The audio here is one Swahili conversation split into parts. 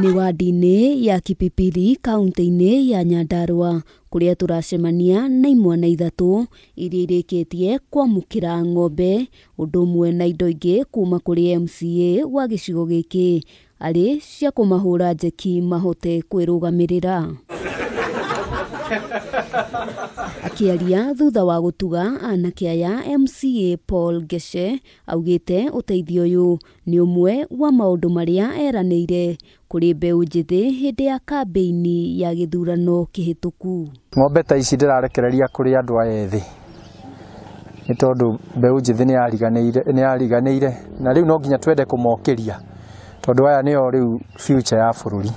Nĩ wadi-inĩ ya Kipipiri kaunti-inĩ ya Nyandarua kuria turacemania na imwana ithatũ iria irĩkĩtie kwamũkĩra ng'ombe ũndũ ũmwe na indo ingĩ kuma kũrĩ MCA wa gĩcigo gĩkĩ arĩ cia kũmahũra njeki mahote kwĩrũgamĩrĩra. Akiaria thutha wa gũtuga anake aya, MCA Paul Geshe augĩte ũteithio ũyũ nĩ ũmwe wa maũndũ marĩa eranĩire kũrĩ mbeũ njĩthĩ hĩndĩ ya kambeini ya gĩthurano kĩhĩtũku. Ng'ombe ta ici ndĩrarekereria kũrĩ andũ aya ethĩ nĩ tondũ mbeũ njĩthĩ nĩ yariganĩire na rĩu no nginya twende kũmokĩria tondũ aya nĩo rĩu future ya bũrũri.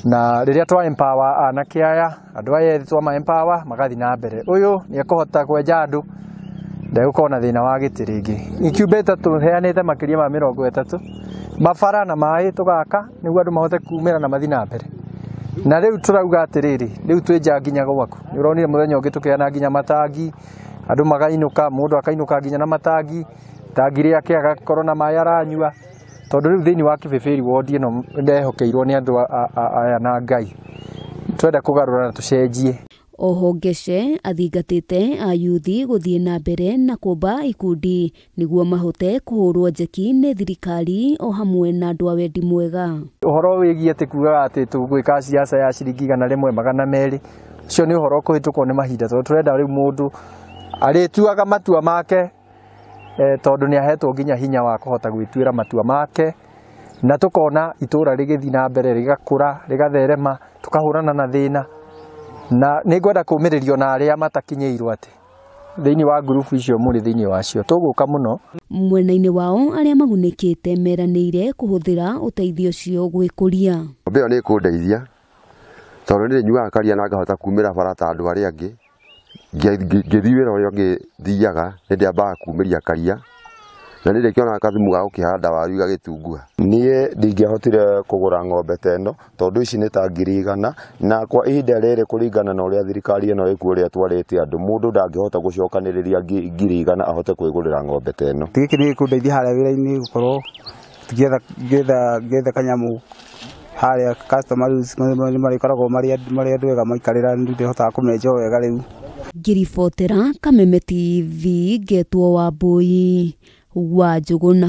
Na rĩrĩa twa empower anake aya andũ aya ethĩ twa empower magathi na mbere. Ũyũ nĩ ekũhota kwenja andũ ndegũkorwo na thĩna wa gĩtĩ rĩngĩ. Incubator tũheanĩte makĩria ma 30 mabara na maĩ tũgaka nĩguo andũ mahote kumĩra na mathi na mbere. Na rĩu tũrauga atĩrĩrĩ, rĩu twĩnja nginya gwaku. Nĩ ũronire mũthenya ũngĩ tũkĩheana nginya matangi, andũ magainũka, mũndũ akainũka nginya na matangi, tangi rĩake agakorwo na maĩ aranyua. Tondũ rĩu thĩinĩ wa Kipipiri wodi ĩno ndehokeirwo nĩ andũ aya na Ngai. Twende kũgarũra na tũcenjie. Oho Geshe athingatĩte ayuthi gũthiĩ na mbere na kũmba ikundi nĩguo mahote kũhũrwo njeki nĩ thirikari o hamwe na andũ a wendi mwega. Ũhoro wĩgiĩ atĩ kuuga atĩ tũgwĩka siasa ya ciringi 100-200 ũcio nĩ ũhoro kũhĩtũkwo nĩ mahinda tondũ tũrenda rĩu mũndũ arĩtuaga matua make tondũ nĩ ahetwo nginya hinya wa kũhota gwĩtuĩra matua make na tũkona itũra rĩgĩthiĩ na mbere rĩgakũra rĩgatherema tukahũrana na thĩna. Na nĩngwenda kũmĩrĩrio na arĩa matakinyĩirwo atĩ thĩinĩ wa group icio mũrĩ thĩinĩ wacio tũgũka mũno. Mwena-inĩ wao arĩa magunĩkĩte meranĩire kũhũthĩra ũteithio ũcio gwĩkũria. Ng'ombe ĩyo nĩ ĩkũndeithia tondũ nĩ nyuaga karia na ngahota kumĩra bara ta andũ arĩa angĩ. Ngĩthiĩ wĩra ũrĩa ũngĩ thiaga nĩ ndĩambaga kumĩria karia na nĩ ndĩkĩona kathumu ga gũkĩhanda waru igagĩtunguha. Niĩ ndingĩahotire kũgũra ng'ombe ta ĩno tondũ ici nĩ ta 100 na kwa ihinda rĩrĩ kũringana na ũrĩa thirikari ĩno ĩkuo ũrĩa twarĩte andũ mũndũ ndangĩhota gũcokanĩrĩria 100 ahote kwĩgũrĩra ng'ombe ta ĩno. Gĩkĩ nĩ gĩkũndeithia harĩa wĩra-inĩ gũkorwo ngĩetha kanyamũ harĩa customers marĩkoragwo marĩ andũ wega maikarĩra ndĩhotaga kũmenja wega rĩu. Ngĩribotera Kameme TV Ngetwo Wambui wa Njũgũna.